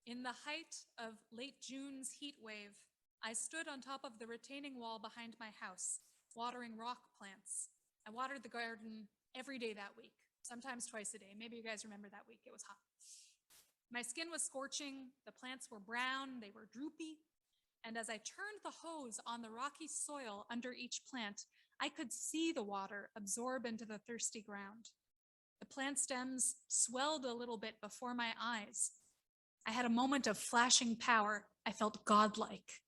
In the height of late June's heat wave, I stood on top of the retaining wall behind my house, watering rock plants. I watered the garden every day that week, sometimes twice a day. Maybe you guys remember that week, it was hot. My skin was scorching, the plants were brown, they were droopy, and as I turned the hose on the rocky soil under each plant, I could see the water absorb into the thirsty ground. The plant stems swelled a little bit before my eyes. I had a moment of flashing power. I felt godlike.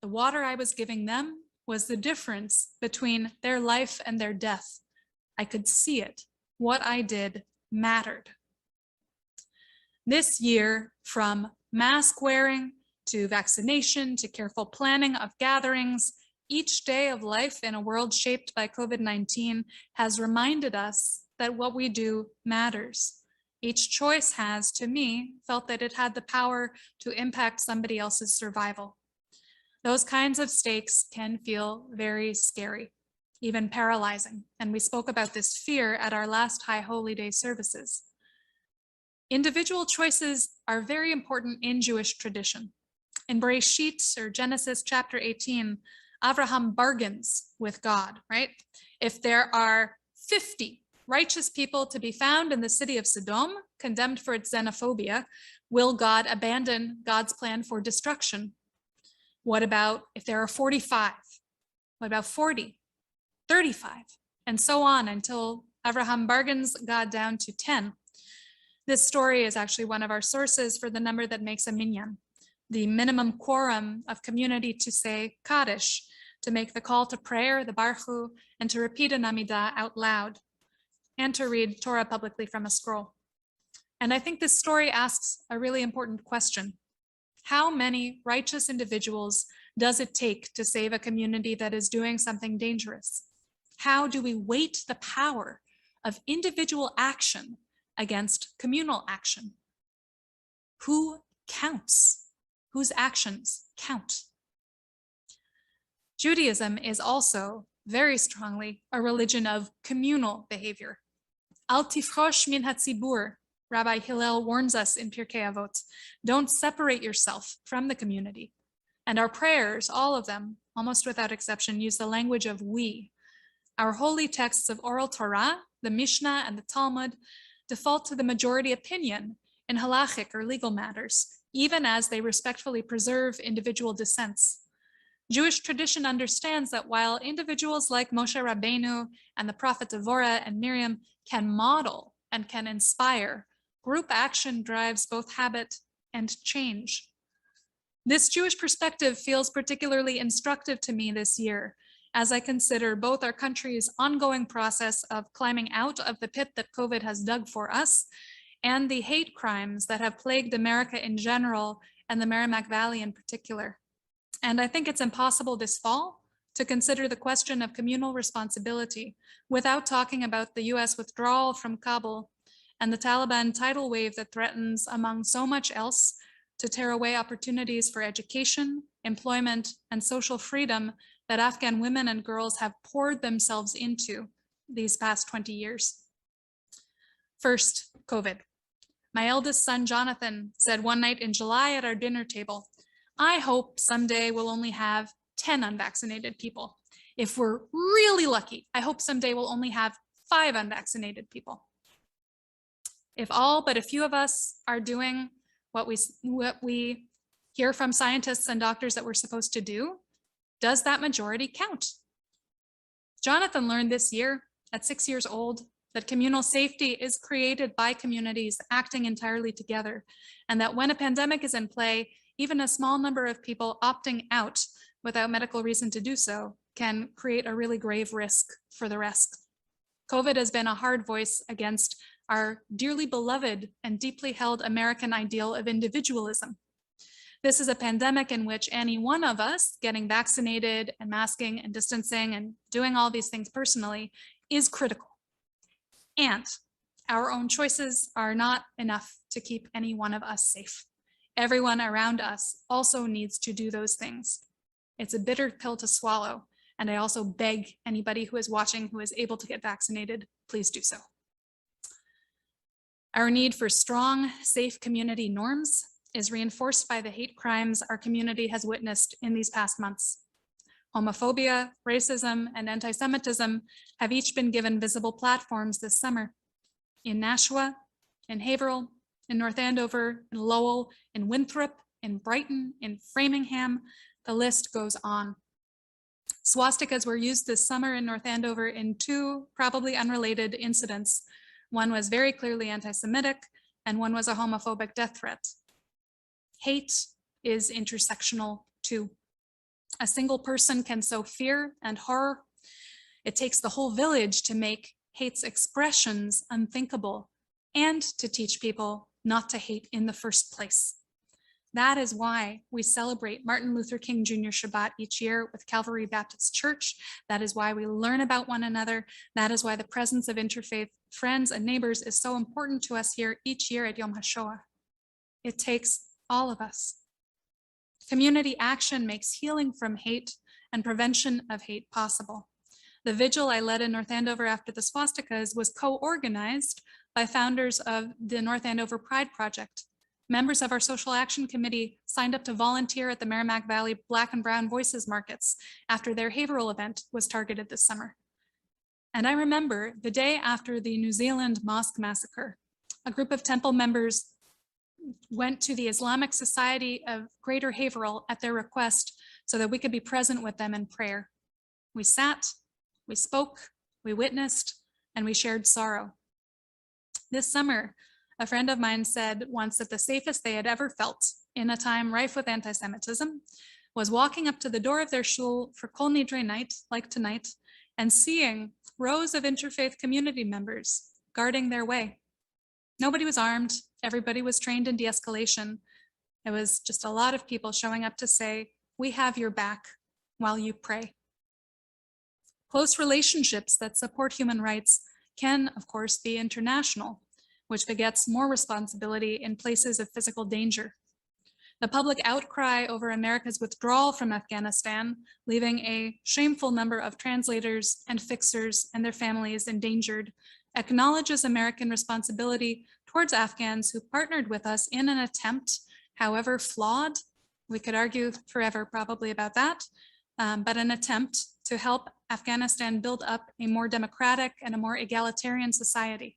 The water I was giving them was the difference between their life and their death. I could see it. What I did mattered. This year, from mask wearing to vaccination to careful planning of gatherings, each day of life in a world shaped by COVID-19 has reminded us that what we do matters. Each choice has, to me, felt that it had the power to impact somebody else's survival. Those kinds of stakes can feel very scary, even paralyzing, and we spoke about this fear at our last High Holy Day services. Individual choices are very important in Jewish tradition. In Bereshit, or Genesis chapter 18, Abraham bargains with God, right? If there are 50 righteous people to be found in the city of Sodom, condemned for its xenophobia, will God abandon God's plan for destruction? What about if there are 45? What about 40, 35, and so on until Abraham bargains God down to 10? This story is actually one of our sources for the number that makes a minyan, the minimum quorum of community to say Kaddish, to make the call to prayer, the Barchu, and to repeat an Amidah out loud, and to read Torah publicly from a scroll. And I think this story asks a really important question. How many righteous individuals does it take to save a community that is doing something dangerous? How do we weight the power of individual action against communal action? Who counts? Whose actions count? Judaism is also very strongly a religion of communal behavior. Al tifrosh min hatzibur, Rabbi Hillel warns us in Pirkei Avot. Don't separate yourself from the community. And our prayers, all of them, almost without exception, use the language of we. Our holy texts of oral Torah, the Mishnah and the Talmud, default to the majority opinion in halachic or legal matters, even as they respectfully preserve individual dissents. Jewish tradition understands that while individuals like Moshe Rabbeinu and the prophet Devorah and Miriam can model and can inspire, group action drives both habit and change. This Jewish perspective feels particularly instructive to me this year, as I consider both our country's ongoing process of climbing out of the pit that COVID has dug for us, and the hate crimes that have plagued America in general and the Merrimack Valley in particular. And I think it's impossible this fall to consider the question of communal responsibility without talking about the US withdrawal from Kabul and the Taliban tidal wave that threatens, among so much else, to tear away opportunities for education, employment, and social freedom that Afghan women and girls have poured themselves into these past 20 years. First, COVID. My eldest son, Jonathan, said one night in July at our dinner table, I hope someday we'll only have 10 unvaccinated people. If we're really lucky, I hope someday we'll only have 5 unvaccinated people. If all but a few of us are doing what we hear from scientists and doctors that we're supposed to do, does that majority count? Jonathan learned this year, at 6 years old, that communal safety is created by communities acting entirely together, and that when a pandemic is in play, even a small number of people opting out without medical reason to do so can create a really grave risk for the rest. COVID has been a hard voice against our dearly beloved and deeply held American ideal of individualism. This is a pandemic in which any one of us getting vaccinated and masking and distancing and doing all these things personally is critical. And our own choices are not enough to keep any one of us safe. Everyone around us also needs to do those things. It's a bitter pill to swallow, and I also beg anybody who is watching who is able to get vaccinated, please do so. Our need for strong, safe community norms is reinforced by the hate crimes our community has witnessed in these past months. Homophobia, racism, and anti-Semitism have each been given visible platforms this summer. In Nashua, in Haverhill, in North Andover, in Lowell, in Winthrop, in Brighton, in Framingham, the list goes on. Swastikas were used this summer in North Andover in two probably unrelated incidents. One was very clearly anti-Semitic, and one was a homophobic death threat. Hate is intersectional too. A single person can sow fear and horror. It takes the whole village to make hate's expressions unthinkable and to teach people not to hate in the first place. That is why we celebrate Martin Luther King Jr. Shabbat each year with Calvary Baptist Church. That is why we learn about one another. That is why the presence of interfaith friends and neighbors is so important to us here each year at Yom HaShoah. It takes all of us. Community action makes healing from hate and prevention of hate possible. The vigil I led in North Andover after the swastikas was co-organized by founders of the North Andover Pride Project. Members of our social action committee signed up to volunteer at the Merrimack Valley Black and Brown Voices markets after their Haverhill event was targeted this summer. And I remember the day after the New Zealand mosque massacre, a group of temple members went to the Islamic Society of Greater Haverhill at their request so that we could be present with them in prayer. We sat, we spoke, we witnessed, and we shared sorrow. This summer, a friend of mine said once that the safest they had ever felt in a time rife with anti-Semitism was walking up to the door of their shul for Kol Nidre night, like tonight, and seeing rows of interfaith community members guarding their way. Nobody was armed. Everybody was trained in de-escalation. It was just a lot of people showing up to say, we have your back while you pray. Close relationships that support human rights can, of course, be international, which begets more responsibility in places of physical danger. The public outcry over America's withdrawal from Afghanistan, leaving a shameful number of translators and fixers and their families endangered, acknowledges American responsibility towards Afghans who partnered with us in an attempt, however flawed, we could argue forever probably about that, but an attempt to help Afghanistan build up a more democratic and a more egalitarian society.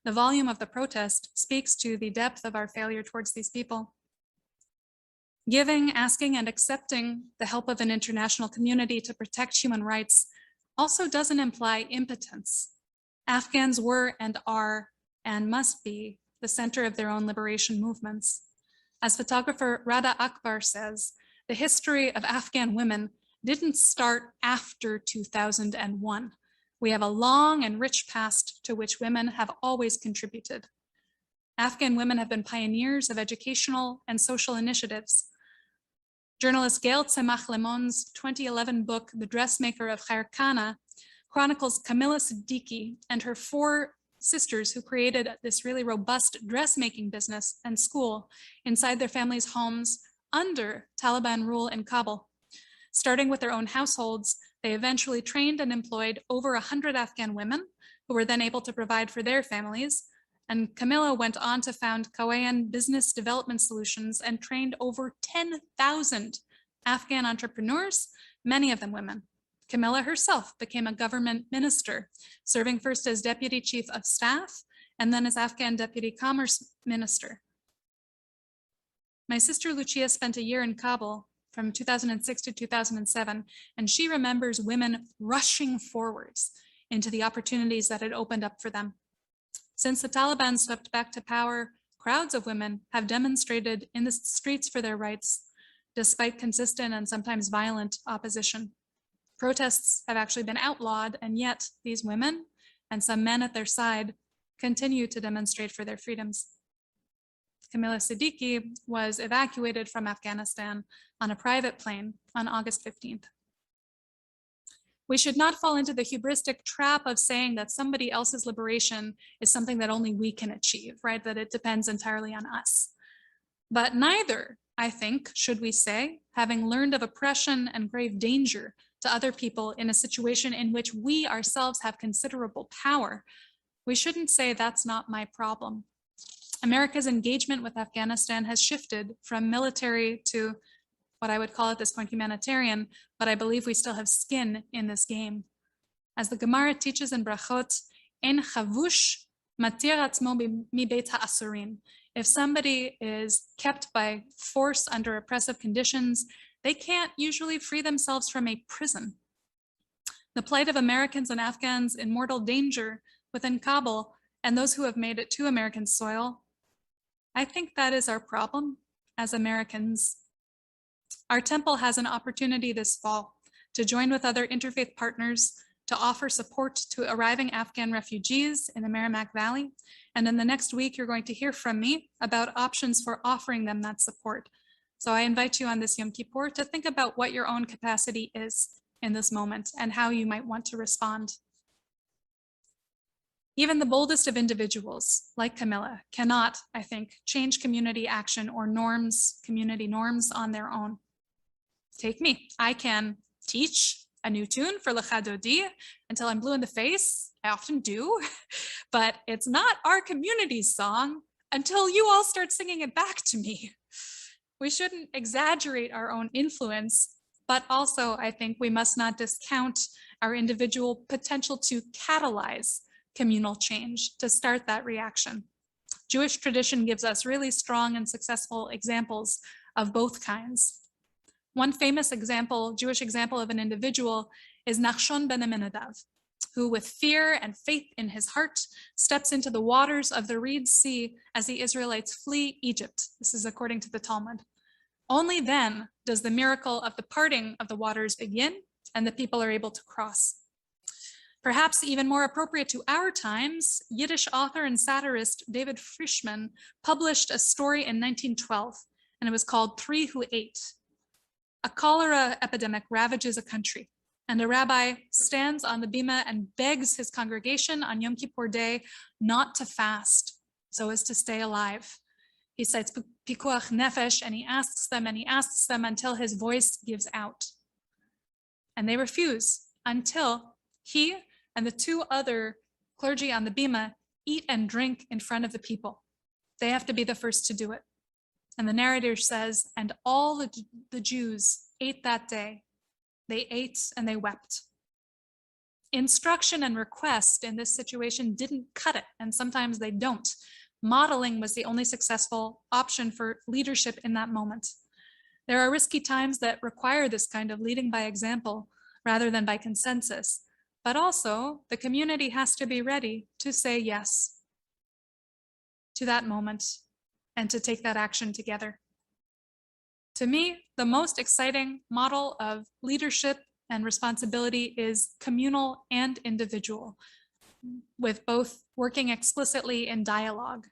The volume of the protest speaks to the depth of our failure towards these people. Giving, asking, and accepting the help of an international community to protect human rights also doesn't imply impotence. Afghans were and are and must be the center of their own liberation movements. As photographer Rada Akbar says, the history of Afghan women didn't start after 2001. We have a long and rich past to which women have always contributed. Afghan women have been pioneers of educational and social initiatives. Journalist Gail Tzemach Lemon's 2011 book, The Dressmaker of Khair Khana, chronicles Camilla Siddiqui and her 4 sisters who created this really robust dressmaking business and school inside their families' homes under Taliban rule in Kabul. Starting with their own households, they eventually trained and employed over 100 Afghan women who were then able to provide for their families. And Camilla went on to found Kawayan Business Development Solutions and trained over 10,000 Afghan entrepreneurs, many of them women. Camilla herself became a government minister, serving first as Deputy Chief of Staff and then as Afghan Deputy Commerce Minister. My sister Lucia spent a year in Kabul from 2006 to 2007, and she remembers women rushing forwards into the opportunities that had opened up for them. Since the Taliban swept back to power, crowds of women have demonstrated in the streets for their rights, despite consistent and sometimes violent opposition. Protests have actually been outlawed, and yet these women and some men at their side continue to demonstrate for their freedoms. Camilla Siddiqui was evacuated from Afghanistan on a private plane on August 15th. We should not fall into the hubristic trap of saying that somebody else's liberation is something that only we can achieve, right? That it depends entirely on us. But neither, I think, should we say, having learned of oppression and grave danger to other people in a situation in which we ourselves have considerable power, we shouldn't say that's not my problem. America's engagement with Afghanistan has shifted from military to what I would call at this point humanitarian, but I believe we still have skin in this game. As the Gemara teaches in Brachot, En chavush matir atzmo mi beit ha'asurim. If somebody is kept by force under oppressive conditions, they can't usually free themselves from a prison. The plight of Americans and Afghans in mortal danger within Kabul and those who have made it to American soil, I think that is our problem as Americans. Our temple has an opportunity this fall to join with other interfaith partners to offer support to arriving Afghan refugees in the Merrimack Valley. And in the next week, you're going to hear from me about options for offering them that support. So I invite you on this Yom Kippur to think about what your own capacity is in this moment and how you might want to respond. Even the boldest of individuals, like Camilla, cannot, I think, change community action or norms, community norms on their own. Take me. I can teach a new tune for Lecha Dodi until I'm blue in the face. I often do, but it's not our community's song until you all start singing it back to me. We shouldn't exaggerate our own influence, but also I think we must not discount our individual potential to catalyze communal change, to start that reaction. Jewish tradition gives us really strong and successful examples of both kinds. One famous example, Jewish example of an individual is Nachshon ben Aminadav, who with fear and faith in his heart steps into the waters of the Reed Sea as the Israelites flee Egypt. This is according to the Talmud. Only then does the miracle of the parting of the waters begin and the people are able to cross. Perhaps even more appropriate to our times, Yiddish author and satirist David Frischman published a story in 1912, and it was called Three Who Ate. A cholera epidemic ravages a country, and a rabbi stands on the bima and begs his congregation on Yom Kippur Day not to fast so as to stay alive. He cites pikuach nefesh, and he asks them until his voice gives out. And they refuse until he and the two other clergy on the bima eat and drink in front of the people. They have to be the first to do it. And the narrator says, and all the Jews ate that day. They ate and they wept. Instruction and request in this situation didn't cut it, and sometimes they don't. Modeling was the only successful option for leadership in that moment. There are risky times that require this kind of leading by example rather than by consensus, but also the community has to be ready to say yes to that moment and to take that action together. To me, the most exciting model of leadership and responsibility is communal and individual, with both working explicitly in dialogue.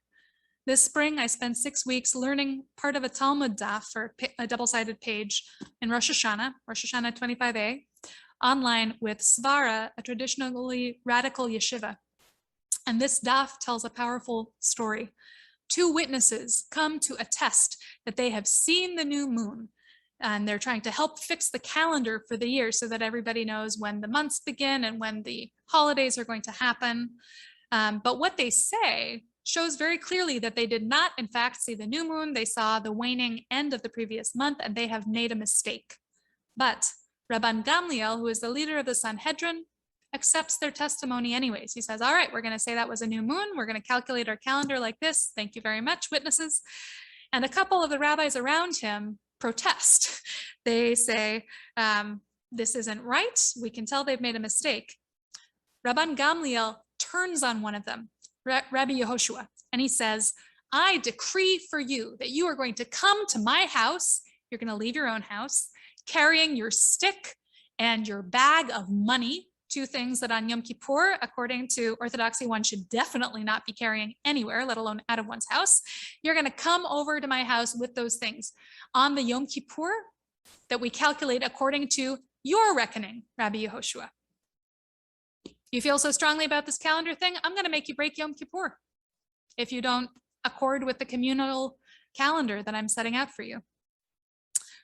This spring, I spent 6 weeks learning part of a Talmud daf, or a double-sided page, in Rosh Hashanah 25a, online with Svara, a traditionally radical yeshiva. And this daf tells a powerful story. Two witnesses come to attest that they have seen the new moon, and they're trying to help fix the calendar for the year so that everybody knows when the months begin and when the holidays are going to happen. But what they say shows very clearly that they did not, in fact, see the new moon. They saw the waning end of the previous month, and they have made a mistake. But Rabban Gamliel, who is the leader of the Sanhedrin, accepts their testimony anyways. He says, all right, we're going to say that was a new moon. We're going to calculate our calendar like this. Thank you very much, witnesses. And a couple of the rabbis around him protest. They say, this isn't right. We can tell they've made a mistake. Rabban Gamliel turns on one of them, Rabbi Yehoshua, and he says, I decree for you that you are going to come to my house. You're going to leave your own house, carrying your stick and your bag of money, two things that on Yom Kippur, according to Orthodoxy, one should definitely not be carrying anywhere, let alone out of one's house. You're going to come over to my house with those things on the Yom Kippur that we calculate according to your reckoning, Rabbi Yehoshua. You feel so strongly about this calendar thing, I'm going to make you break Yom Kippur if you don't accord with the communal calendar that I'm setting out for you.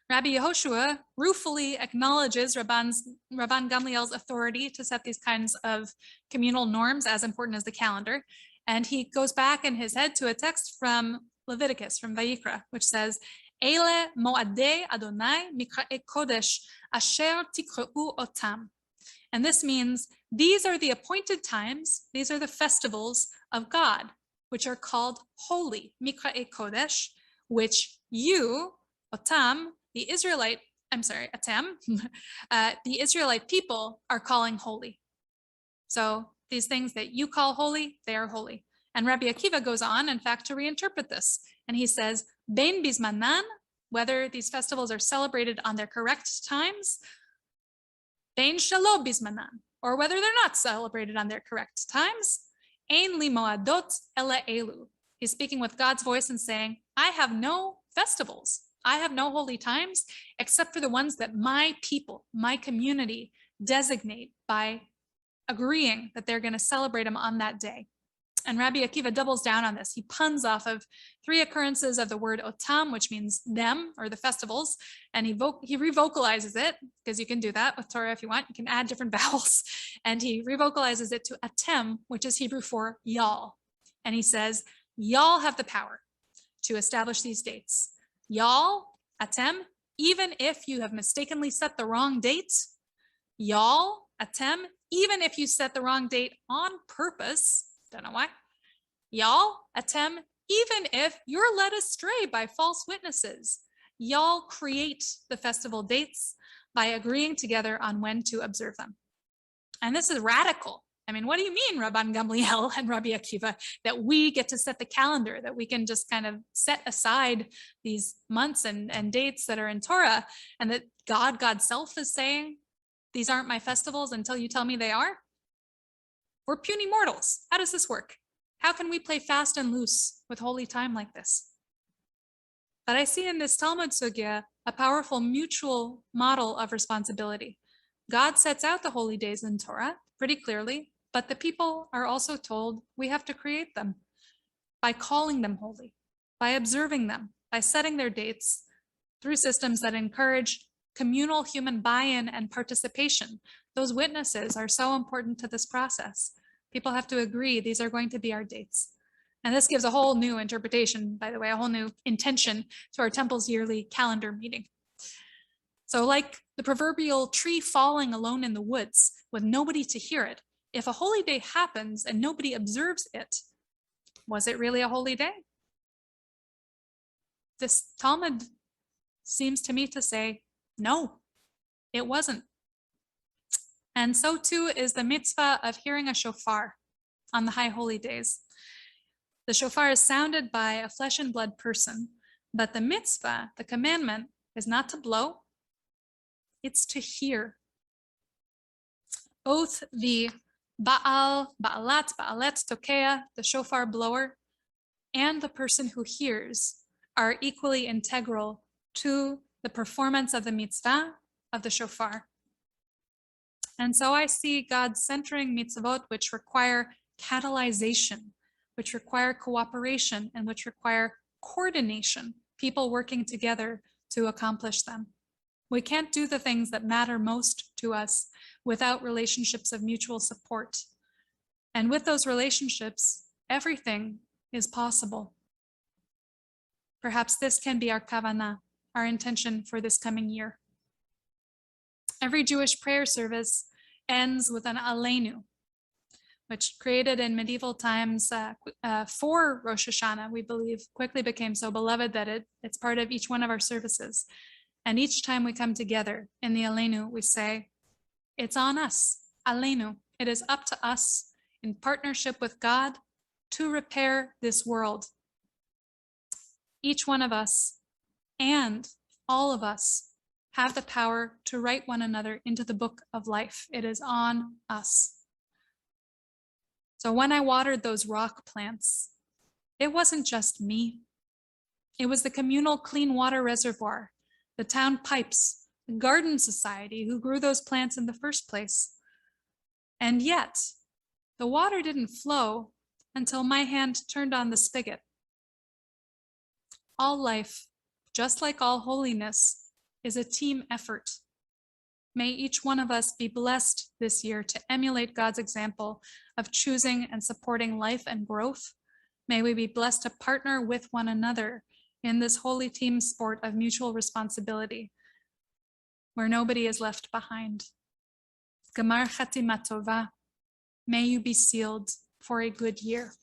Rabbi Yehoshua ruefully acknowledges Rabban Gamliel's authority to set these kinds of communal norms as important as the calendar. And he goes back in his head to a text from Leviticus, from Vayikra, which says, Ele moadei Adonai mikra'e kodesh asher tikra'u otam. And this means these are the appointed times, these are the festivals of God, which are called holy, mikra'e kodesh, which you, otam, the Israelite, atem, the Israelite people are calling holy. So these things that you call holy, they are holy. And Rabbi Akiva goes on, in fact, to reinterpret this. And he says, Bein bismanan, whether these festivals are celebrated on their correct times, bein shelo bismanan, or whether they're not celebrated on their correct times, ein li moadot ele elu. He's speaking with God's voice and saying, I have no festivals. I have no holy times except for the ones that my people, my community designate by agreeing that they're going to celebrate them on that day. And Rabbi Akiva doubles down on this. He puns off of 3 occurrences of the word otam, which means them or the festivals, and he revocalizes it, because you can do that with Torah if you want. You can add different vowels, and he revocalizes it to atem, which is Hebrew for y'all. And he says, y'all have the power to establish these dates. Y'all, atem, even if you have mistakenly set the wrong date, y'all, atem, even if you set the wrong date on purpose, don't know why, y'all, atem, even if you're led astray by false witnesses, y'all create the festival dates by agreeing together on when to observe them. And this is radical. I mean, what do you mean, Rabban Gamliel and Rabbi Akiva, that we get to set the calendar, that we can just kind of set aside these months and dates that are in Torah, and that God's self is saying, these aren't my festivals until you tell me they are? We're puny mortals. How does this work? How can we play fast and loose with holy time like this? But I see in this Talmud sugya a powerful mutual model of responsibility. God sets out the holy days in Torah pretty clearly, but the people are also told we have to create them by calling them holy, by observing them, by setting their dates through systems that encourage communal human buy-in and participation. Those witnesses are so important to this process. People have to agree these are going to be our dates. And this gives a whole new interpretation, by the way, a whole new intention to our temple's yearly calendar meeting. So like the proverbial tree falling alone in the woods with nobody to hear it, if a holy day happens and nobody observes it, was it really a holy day? This Talmud seems to me to say, no, it wasn't. And so too is the mitzvah of hearing a shofar on the high holy days. The shofar is sounded by a flesh and blood person, but the mitzvah, the commandment, is not to blow, it's to hear. Both the ba'alet tokea, the shofar blower, and the person who hears are equally integral to the performance of the mitzvah of the shofar. And so I see God centering mitzvot which require catalyzation, which require cooperation, and which require coordination, people working together to accomplish them. We can't do the things that matter most to us without relationships of mutual support. And with those relationships, everything is possible. Perhaps this can be our kavanah, our intention for this coming year. Every Jewish prayer service ends with an Aleinu, which created in medieval times for Rosh Hashanah, we believe, quickly became so beloved that it's part of each one of our services. And each time we come together in the Aleinu, we say, it's on us, Aleinu. It is up to us in partnership with God to repair this world. Each one of us and all of us have the power to write one another into the book of life. It is on us. So when I watered those rock plants, it wasn't just me. It was the communal clean water reservoir, the town pipes, the garden society who grew those plants in the first place. And yet, the water didn't flow until my hand turned on the spigot. All life, just like all holiness, is a team effort. May each one of us be blessed this year to emulate God's example of choosing and supporting life and growth. May we be blessed to partner with one another in this holy team sport of mutual responsibility, where nobody is left behind. Gamar Chatima Tova. May you be sealed for a good year.